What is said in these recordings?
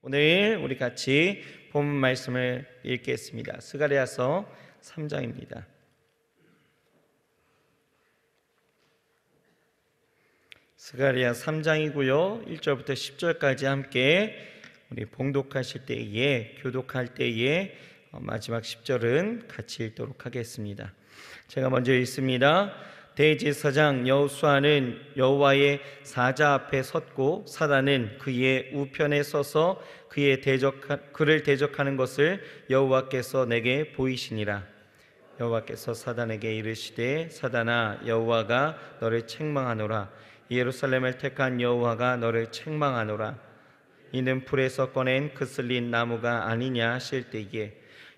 오늘 우리 같이 본문 말씀을 읽겠습니다. 스가랴서 3장입니다. 스가랴 3장이고요. 1절부터 10절까지 함께 우리 봉독하실 때에, 교독할 때에 마지막 10절은 같이 읽도록 하겠습니다. 제가 먼저 읽습니다. 대제사장 여호수아는 여호와의 사자 앞에 섰고 사단은 그의 우편에 서서 그를 대적하는 것을 여호와께서 내게 보이시니라. 여호와께서 사단에게 이르시되 사단아, 여호와가 너를 책망하노라. 예루살렘을 택한 여호와가 너를 책망하노라. 이는 불에서 꺼낸 그슬린 나무가 아니냐 하실 때에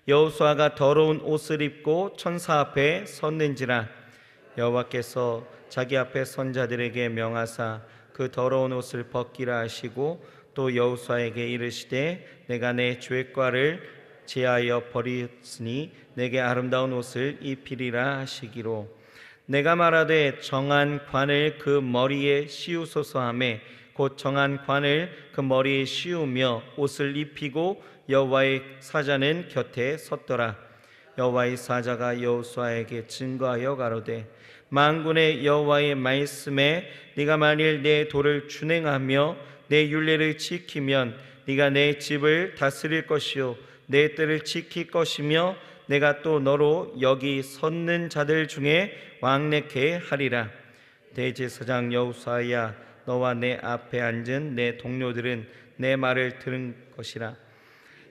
여호수아가 더러운 옷을 입고 천사 앞에 섰는지라. 여호와께서 자기 앞에 선 자들에게 명하사 그 더러운 옷을 벗기라 하시고 또 여호수아에게 이르시되 내가 내 죄과를 제하여 버렸으니 내게 아름다운 옷을 입히리라 하시기로 내가 말하되 정한 관을 그 머리에 씌우소서 하매 곧 정한 관을 그 머리에 씌우며 옷을 입히고 여호와의 사자는 곁에 섰더라. 여호와의 사자가 여호수아에게 증거하여 가로되 만군의 여호와의 말씀에 네가 만일 내 도를 준행하며 내 율례를 지키면 네가 내 집을 다스릴 것이요 내 뜰을 지킬 것이며 내가 또 너로 여기 섰는 자들 중에 왕래케 하리라. 대제사장 여호수아야, 너와 내 앞에 앉은 내 동료들은 내 말을 들은 것이라.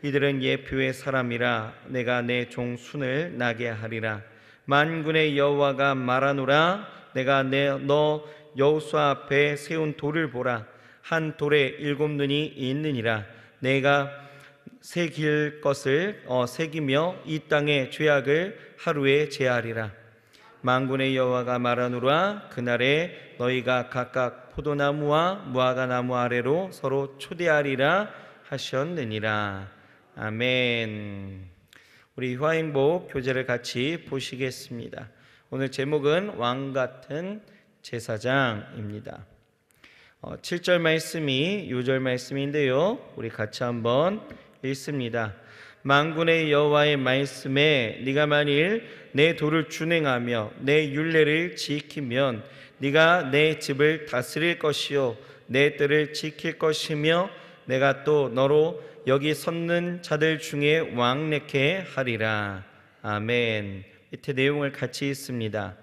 이들은 예표의 사람이라. 내가 내 종 순을 나게 하리라. 만군의 여호와가 말하노라. 내가 너 여호수아 앞에 세운 돌을 보라. 한 돌에 7눈이 있느니라. 내가 새길 것을 새기며 이 땅의 죄악을 하루에 제하리라. 만군의 여호와가 말하노라. 그날에 너희가 각각 포도나무와 무화과나무 아래로 서로 초대하리라 하셨느니라. 아멘. 우리 화행복 교재를 같이 보시겠습니다. 오늘 제목은 왕같은 제사장입니다. 7절 말씀이 6절 말씀인데요, 우리 같이 한번 읽습니다. 만군의 여호와의 말씀에 네가 만일 내 도를 준행하며 내 율례를 지키면 네가 내 집을 다스릴 것이요 내 뜰을 지킬 것이며 내가 또 너로 여기 섰는 자들 중에 왕래케 하리라. 아멘. 밑에 내용을 같이 읽습니다.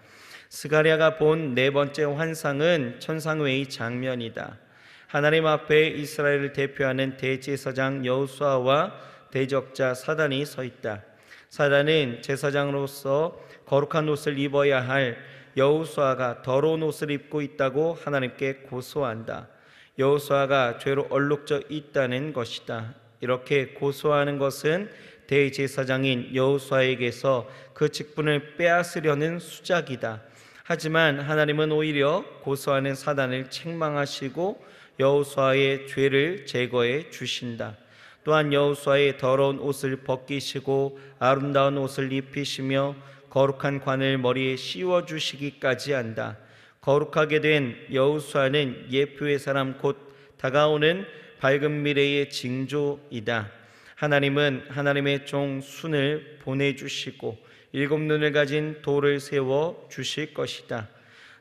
스가랴가 본 네 번째 환상은 천상회의 장면이다. 하나님 앞에 이스라엘을 대표하는 대제사장 여호수아와 대적자 사단이 서 있다. 사단은 제사장으로서 거룩한 옷을 입어야 할 여호수아가 더러운 옷을 입고 있다고 하나님께 고소한다. 여호수아가 죄로 얼룩져 있다는 것이다. 이렇게 고소하는 것은 대제사장인 여호수아에게서 그 직분을 빼앗으려는 수작이다. 하지만 하나님은 오히려 고소하는 사단을 책망하시고 여호수아의 죄를 제거해 주신다. 또한 여호수아의 더러운 옷을 벗기시고 아름다운 옷을 입히시며 거룩한 관을 머리에 씌워 주시기까지 한다. 거룩하게 된 여호수아는 예표의 사람 곧 다가오는 밝은 미래의 징조이다. 하나님은 하나님의 종 순을 보내주시고 7눈을 가진 돌을 세워 주실 것이다.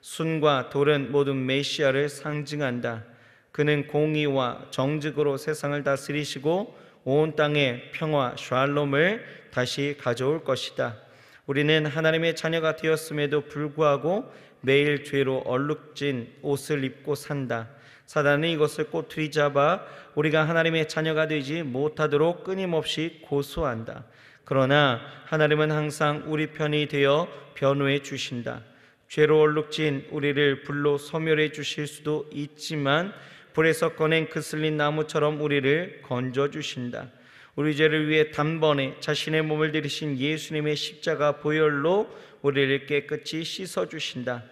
순과 돌은 모두 메시아를 상징한다. 그는 공의와 정직으로 세상을 다스리시고 온 땅에 평화 샬롬을 다시 가져올 것이다. 우리는 하나님의 자녀가 되었음에도 불구하고 매일 죄로 얼룩진 옷을 입고 산다. 사단은 이것을 꼬투리 잡아 우리가 하나님의 자녀가 되지 못하도록 끊임없이 고소한다. 그러나 하나님은 항상 우리 편이 되어 변호해 주신다. 죄로 얼룩진 우리를 불로 소멸해 주실 수도 있지만 불에서 꺼낸 그슬린 나무처럼 우리를 건져 주신다. 우리 죄를 위해 단번에 자신의 몸을 들이신 예수님의 십자가 보혈로 우리를 깨끗이 씻어 주신다.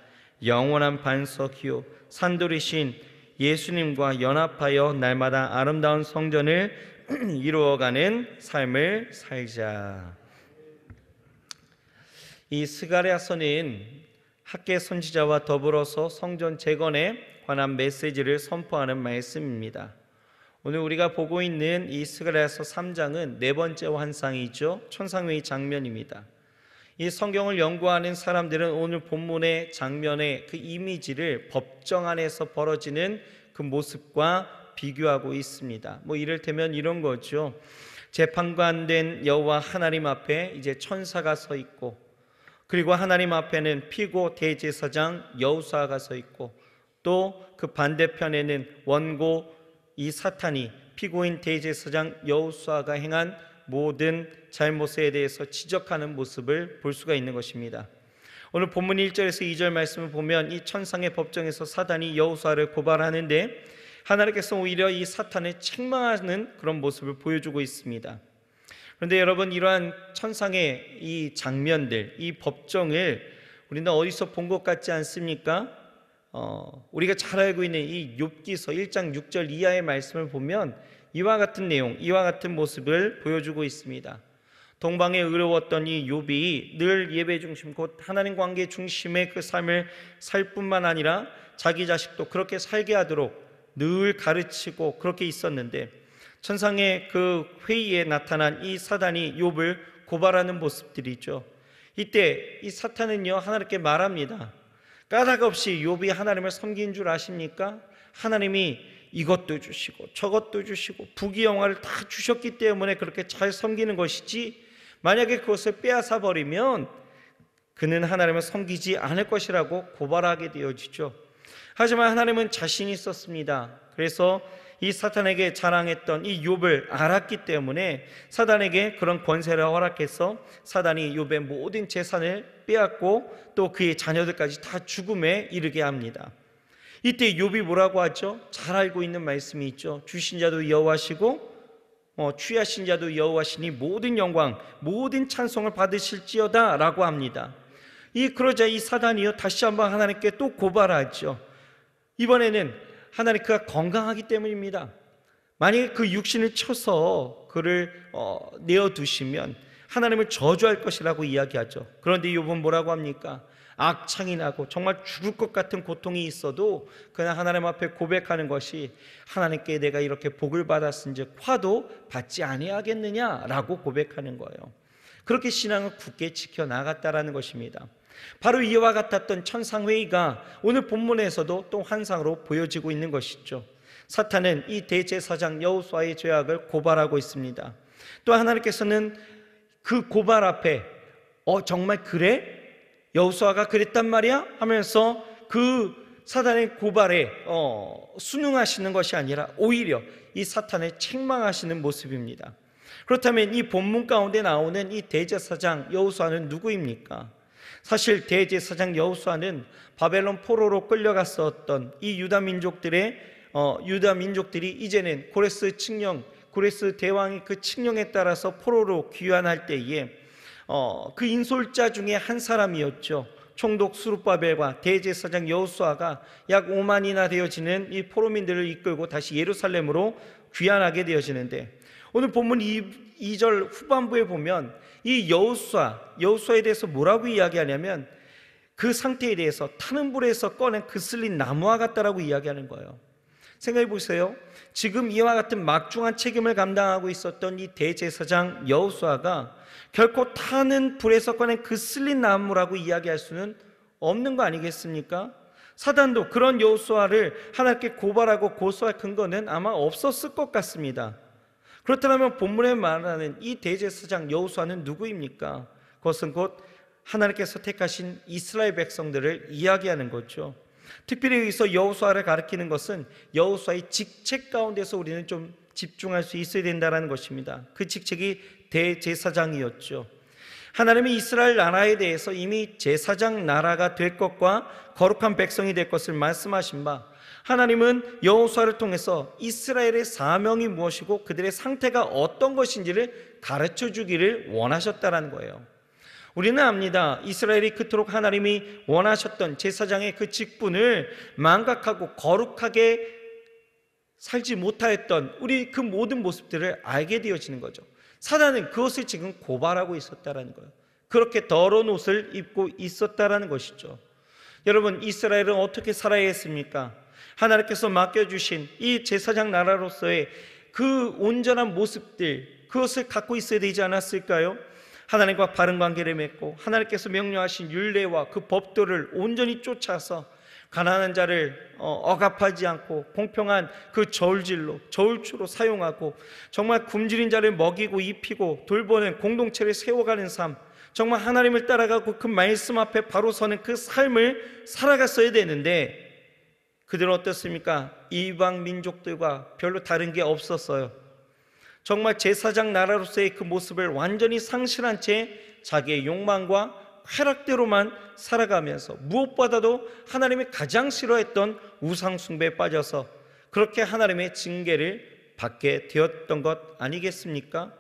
영원한 반석이요 산돌이신 예수님과 연합하여 날마다 아름다운 성전을 이루어가는 삶을 살자. 이 스가랴서는 학계 선지자와 더불어서 성전 재건에 관한 메시지를 선포하는 말씀입니다. 오늘 우리가 보고 있는 이 스가랴서 3장은 네 번째 환상이죠. 천상회의 장면입니다. 이 성경을 연구하는 사람들은 오늘 본문의 장면의 그 이미지를 법정 안에서 벌어지는 그 모습과 비교하고 있습니다. 이를테면 이런 거죠. 재판관된 여호와 하나님 앞에 이제 천사가 서 있고, 그리고 하나님 앞에는 피고 대제사장 여호수아가 서 있고, 또 그 반대편에는 원고 이 사탄이 피고인 대제사장 여호수아가 행한 모든 잘못에 대해서 지적하는 모습을 볼 수가 있는 것입니다. 오늘 본문 1절에서 2절 말씀을 보면 이 천상의 법정에서 사단이 여호수아를 고발하는데 하나님께서 오히려 이 사탄을 책망하는 그런 모습을 보여주고 있습니다. 그런데 여러분, 이러한 천상의 이 장면들, 이 법정을 우리는 어디서 본 것 같지 않습니까? 우리가 잘 알고 있는 이 욥기서 1장 6절 이하의 말씀을 보면 이와 같은 내용, 이와 같은 모습을 보여주고 있습니다. 동방에 의로웠던 이 욥이 늘 예배 중심, 곧 하나님 관계 중심의 그 삶을 살 뿐만 아니라 자기 자식도 그렇게 살게 하도록 늘 가르치고 그렇게 있었는데, 천상의 그 회의에 나타난 이 사단이 욥을 고발하는 모습들이죠. 이때 이 사탄은요, 하나님께 말합니다. 까닭 없이 욥이 하나님을 섬긴 줄 아십니까? 하나님이 이것도 주시고 저것도 주시고 부귀영화를 다 주셨기 때문에 그렇게 잘 섬기는 것이지, 만약에 그것을 빼앗아 버리면 그는 하나님을 섬기지 않을 것이라고 고발하게 되어지죠. 하지만 하나님은 자신이 있었습니다. 그래서 이 사탄에게 자랑했던 이 욥을 알았기 때문에 사단에게 그런 권세를 허락해서 사단이 욥의 모든 재산을 빼앗고 또 그의 자녀들까지 다 죽음에 이르게 합니다. 이때 욥이 뭐라고 하죠? 잘 알고 있는 말씀이 있죠. 주신 자도 여호와시고 취하신 자도 여호와시니 모든 영광 모든 찬송을 받으실지어다 라고 합니다. 그러자 이 사단이요, 다시 한번 하나님께 또 고발하죠. 이번에는 하나님, 그가 건강하기 때문입니다. 만약에 그 육신을 쳐서 그를 내어두시면 하나님을 저주할 것이라고 이야기하죠. 그런데 욥은 뭐라고 합니까? 악창이 나고 정말 죽을 것 같은 고통이 있어도 그냥 하나님 앞에 고백하는 것이, 하나님께 내가 이렇게 복을 받았은즉 화도 받지 아니하겠느냐라고 고백하는 거예요. 그렇게 신앙을 굳게 지켜나갔다라는 것입니다. 바로 이와 같았던 천상회의가 오늘 본문에서도 또 환상으로 보여지고 있는 것이죠. 사탄은 이 대제사장 여호수아의 죄악을 고발하고 있습니다. 또 하나님께서는 그 고발 앞에 정말 그래? 여호수아가 그랬단 말이야? 하면서 그 사탄의 고발에 순응하시는 것이 아니라 오히려 이 사탄을 책망하시는 모습입니다. 그렇다면 이 본문 가운데 나오는 이 대제사장 여호수아는 누구입니까? 사실 대제사장 여호수아는 바벨론 포로로 끌려갔었던 이 유다 민족들이 이제는 고레스 대왕이 그 칙령에 따라서 포로로 귀환할 때에 그 인솔자 중에 한 사람이었죠. 총독 스룹바벨과 대제사장 여호수아가 약 5만이나 되어지는 이 포로민들을 이끌고 다시 예루살렘으로 귀환하게 되어지는데, 오늘 본문 2절 후반부에 보면 이 여호수아에 대해서 뭐라고 이야기하냐면 그 상태에 대해서 타는 불에서 꺼낸 그슬린 나무와 같다라고 이야기하는 거예요. 생각해 보세요. 지금 이와 같은 막중한 책임을 감당하고 있었던 이 대제사장 여호수아가 결코 타는 불에서 꺼낸 그슬린 나무라고 이야기할 수는 없는 거 아니겠습니까? 사단도 그런 여호수아를 하나님께 고발하고 고소할 근거는 아마 없었을 것 같습니다. 그렇다면 본문에 말하는 이 대제사장 여호수아는 누구입니까? 그것은 곧 하나님께서 택하신 이스라엘 백성들을 이야기하는 거죠. 특별히 여기서 여호수아를 가리키는 것은 여호수아의 직책 가운데서 우리는 좀 집중할 수 있어야 된다는 것입니다. 그 직책이 대제사장이었죠. 하나님이 이스라엘 나라에 대해서 이미 제사장 나라가 될 것과 거룩한 백성이 될 것을 말씀하신 바, 하나님은 여호수아를 통해서 이스라엘의 사명이 무엇이고 그들의 상태가 어떤 것인지를 가르쳐 주기를 원하셨다는 거예요. 우리는 압니다. 이스라엘이 그토록 하나님이 원하셨던 제사장의 그 직분을 망각하고 거룩하게 살지 못하였던 우리 그 모든 모습들을 알게 되어지는 거죠. 사단은 그것을 지금 고발하고 있었다는 거예요. 그렇게 더러운 옷을 입고 있었다는 것이죠. 여러분, 이스라엘은 어떻게 살아야 했습니까? 하나님께서 맡겨주신 이 제사장 나라로서의 그 온전한 모습들, 그것을 갖고 있어야 되지 않았을까요? 하나님과 바른 관계를 맺고 하나님께서 명령하신 율례와 그 법도를 온전히 쫓아서 가난한 자를 억압하지 않고 공평한 그 저울추로 사용하고 정말 굶주린 자를 먹이고 입히고 돌보는 공동체를 세워가는 삶, 정말 하나님을 따라가고 그 말씀 앞에 바로 서는 그 삶을 살아갔어야 되는데, 그들은 어떻습니까? 이방 민족들과 별로 다른 게 없었어요. 정말 제사장 나라로서의 그 모습을 완전히 상실한 채 자기의 욕망과 쾌락대로만 살아가면서 무엇보다도 하나님이 가장 싫어했던 우상숭배에 빠져서 그렇게 하나님의 징계를 받게 되었던 것 아니겠습니까?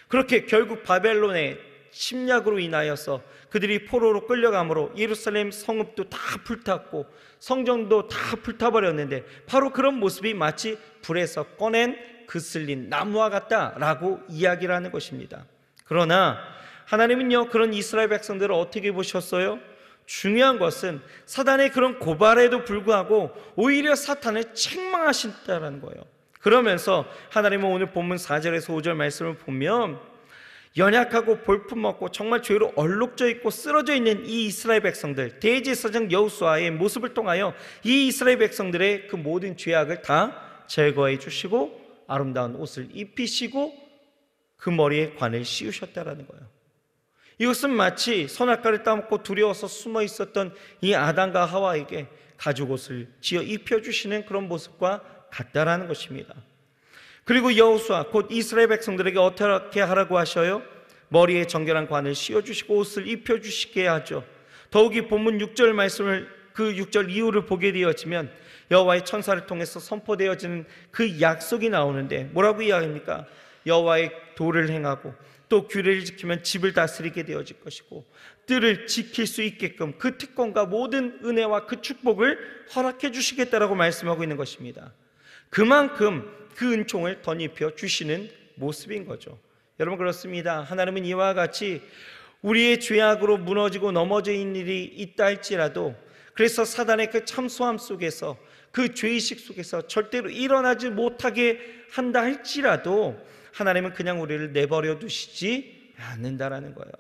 그렇게 결국 바벨론의 침략으로 인하여서 그들이 포로로 끌려감으로 예루살렘 성읍도 다 불탔고 성전도 다 불타버렸는데, 바로 그런 모습이 마치 불에서 꺼낸 그슬린 나무와 같다라고 이야기를 하는 것입니다. 그러나 하나님은요, 그런 이스라엘 백성들을 어떻게 보셨어요? 중요한 것은 사단의 그런 고발에도 불구하고 오히려 사탄을 책망하신다라는 거예요. 그러면서 하나님은 오늘 본문 4절에서 5절 말씀을 보면 연약하고 볼품없고 정말 죄로 얼룩져 있고 쓰러져 있는 이 이스라엘 백성들, 대제사장 여호수아의 모습을 통하여 이 이스라엘 백성들의 그 모든 죄악을 다 제거해 주시고 아름다운 옷을 입히시고 그 머리에 관을 씌우셨다라는 거예요. 이것은 마치 선악과를 따먹고 두려워서 숨어 있었던 이 아담과 하와에게 가죽옷을 지어 입혀주시는 그런 모습과 같다라는 것입니다. 그리고 여호수아 곧 이스라엘 백성들에게 어떻게 하라고 하셔요? 머리에 정결한 관을 씌워주시고 옷을 입혀주시게 하죠. 더욱이 본문 6절 말씀을, 그 6절 이후를 보게 되어지면 여호와의 천사를 통해서 선포되어지는 그 약속이 나오는데 뭐라고 이야기합니까? 여호와의 도를 행하고 또 규례를 지키면 집을 다스리게 되어질 것이고 뜰을 지킬 수 있게끔 그 특권과 모든 은혜와 그 축복을 허락해 주시겠다라고 말씀하고 있는 것입니다. 그만큼 그 은총을 덧입혀 주시는 모습인 거죠. 여러분, 그렇습니다. 하나님은 이와 같이 우리의 죄악으로 무너지고 넘어져 있는 일이 있다 할지라도, 그래서 사단의 그 참소함 속에서 그 죄의식 속에서 절대로 일어나지 못하게 한다 할지라도 하나님은 그냥 우리를 내버려 두시지 않는다라는 거예요.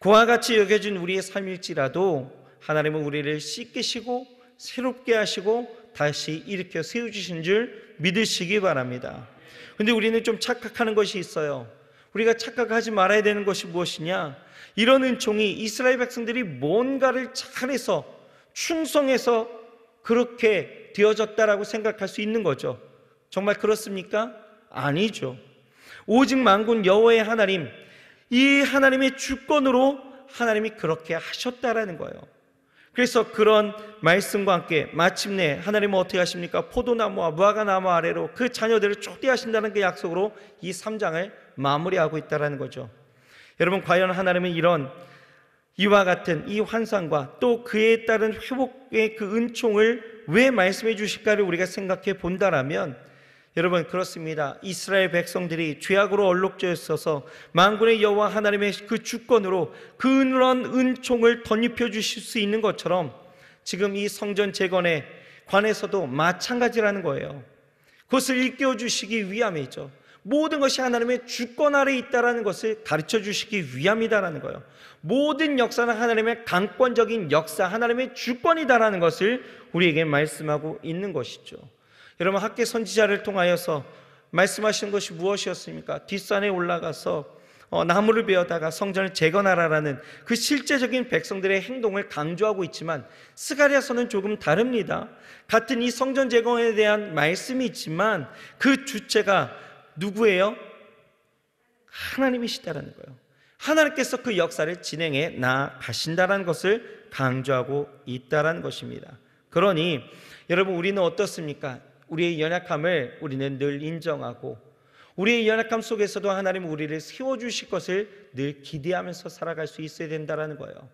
그와 같이 여겨진 우리의 삶일지라도 하나님은 우리를 씻기시고 새롭게 하시고 다시 일으켜 세워주신 줄 믿으시기 바랍니다. 근데 우리는 좀 착각하는 것이 있어요. 우리가 착각하지 말아야 되는 것이 무엇이냐? 이런 은총이 이스라엘 백성들이 뭔가를 잘해서 충성해서 그렇게 되어졌다라고 생각할 수 있는 거죠. 정말 그렇습니까? 아니죠. 오직 만군 여호와의 하나님, 이 하나님의 주권으로 하나님이 그렇게 하셨다라는 거예요. 그래서 그런 말씀과 함께 마침내 하나님은 어떻게 하십니까? 포도나무와 무화과나무 아래로 그 자녀들을 초대하신다는 그 약속으로 이 3장을 마무리하고 있다는 거죠. 여러분, 과연 하나님은 이와 같은 이 환상과 또 그에 따른 회복의 그 은총을 왜 말씀해 주실까를 우리가 생각해 본다라면, 여러분, 그렇습니다. 이스라엘 백성들이 죄악으로 얼룩져 있어서 만군의 여호와 하나님의 그 주권으로 그런 은총을 덧입혀 주실 수 있는 것처럼 지금 이 성전 재건에 관해서도 마찬가지라는 거예요. 그것을 일깨워 주시기 위함이죠. 모든 것이 하나님의 주권 아래 있다는 것을 가르쳐 주시기 위함이다라는 거예요. 모든 역사는 하나님의 강권적인 역사, 하나님의 주권이다라는 것을 우리에게 말씀하고 있는 것이죠. 여러분, 학계 선지자를 통하여서 말씀하신 것이 무엇이었습니까? 뒷산에 올라가서 나무를 베어다가 성전을 재건하라라는 그 실제적인 백성들의 행동을 강조하고 있지만, 스가랴서는 조금 다릅니다. 같은 이 성전 재건에 대한 말씀이 있지만 그 주체가 누구예요? 하나님이시다라는 거예요. 하나님께서 그 역사를 진행해 나가신다라는 것을 강조하고 있다라는 것입니다. 그러니 여러분, 우리는 어떻습니까? 우리의 연약함을 우리는 늘 인정하고 우리의 연약함 속에서도 하나님은 우리를 세워주실 것을 늘 기대하면서 살아갈 수 있어야 된다는 거예요.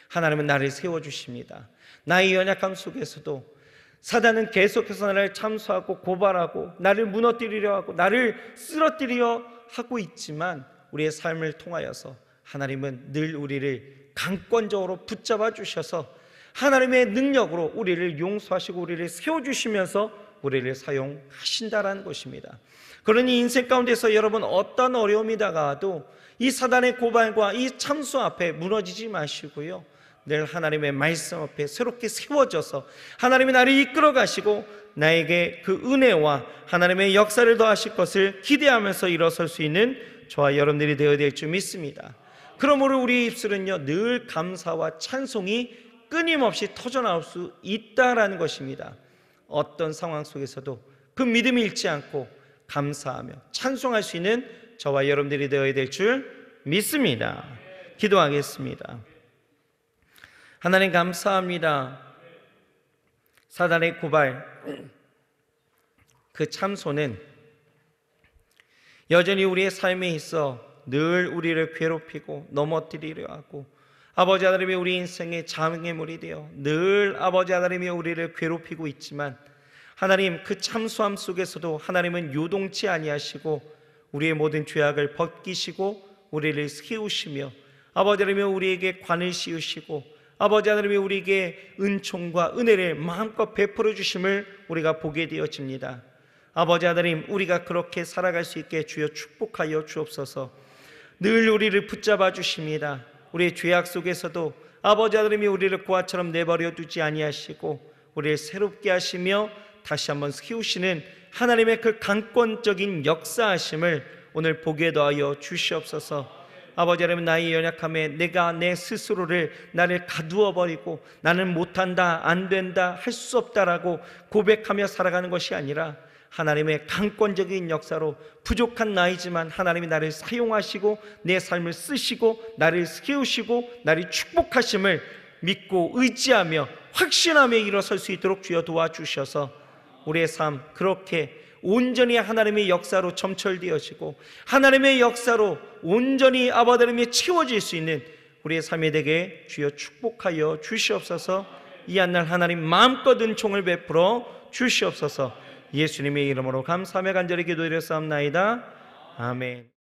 하나님은 나를 세워주십니다. 나의 연약함 속에서도 사단은 계속해서 나를 참소하고 고발하고 나를 무너뜨리려 하고 나를 쓰러뜨리려 하고 있지만, 우리의 삶을 통하여서 하나님은 늘 우리를 강권적으로 붙잡아 주셔서 하나님의 능력으로 우리를 용서하시고 우리를 세워주시면서 우리를 사용하신다라는 것입니다. 그러니 인생 가운데서 여러분 어떤 어려움이 다가와도 이 사단의 고발과 이 참수 앞에 무너지지 마시고요, 늘 하나님의 말씀 앞에 새롭게 세워져서 하나님이 나를 이끌어 가시고 나에게 그 은혜와 하나님의 역사를 더하실 것을 기대하면서 일어설 수 있는 저와 여러분들이 되어야 될 줄 믿습니다. 그러므로 우리 입술은요, 늘 감사와 찬송이 끊임없이 터져나올 수 있다라는 것입니다. 어떤 상황 속에서도 그 믿음을 잃지 않고 감사하며 찬송할 수 있는 저와 여러분들이 되어야 될 줄 믿습니다. 기도하겠습니다. 하나님 감사합니다. 사단의 고발, 그 참소는 여전히 우리의 삶에 있어 늘 우리를 괴롭히고 넘어뜨리려 하고, 아버지 하나님이 우리 인생의 장애물이 되어 늘 아버지 하나님이 우리를 괴롭히고 있지만, 하나님 그 참소함 속에서도 하나님은 요동치 아니하시고 우리의 모든 죄악을 벗기시고 우리를 세우시며, 아버지 하나님이 우리에게 관을 씌우시고 아버지 하나님이 우리에게 은총과 은혜를 마음껏 베풀어 주심을 우리가 보게 되어집니다. 아버지 하나님, 우리가 그렇게 살아갈 수 있게 주여 축복하여 주옵소서. 늘 우리를 붙잡아 주십니다. 우리의 죄악 속에서도 아버지 하나님이 우리를 고아처럼 내버려 두지 아니하시고 우리를 새롭게 하시며 다시 한번 세우시는 하나님의 그 강권적인 역사하심을 오늘 보게 더하여 주시옵소서. 아버지 하나님, 나의 연약함에 내가 내 스스로를 나를 가두어 버리고 나는 못한다, 안 된다, 할 수 없다라고 고백하며 살아가는 것이 아니라 하나님의 강권적인 역사로 부족한 나이지만 하나님이 나를 사용하시고 내 삶을 쓰시고 나를 세우시고 나를 축복하심을 믿고 의지하며 확신하며 일어설 수 있도록 주여 도와주셔서 우리의 삶 그렇게 온전히 하나님의 역사로 점철되어지고 하나님의 역사로 온전히 아버지 하나님이 채워질 수 있는 우리의 삶이 되게 주여 축복하여 주시옵소서. 이 한날 하나님 마음껏 은총을 베풀어 주시옵소서. 예수님의 이름으로 감사하며 간절히 기도드렸사옵나이다. 아멘.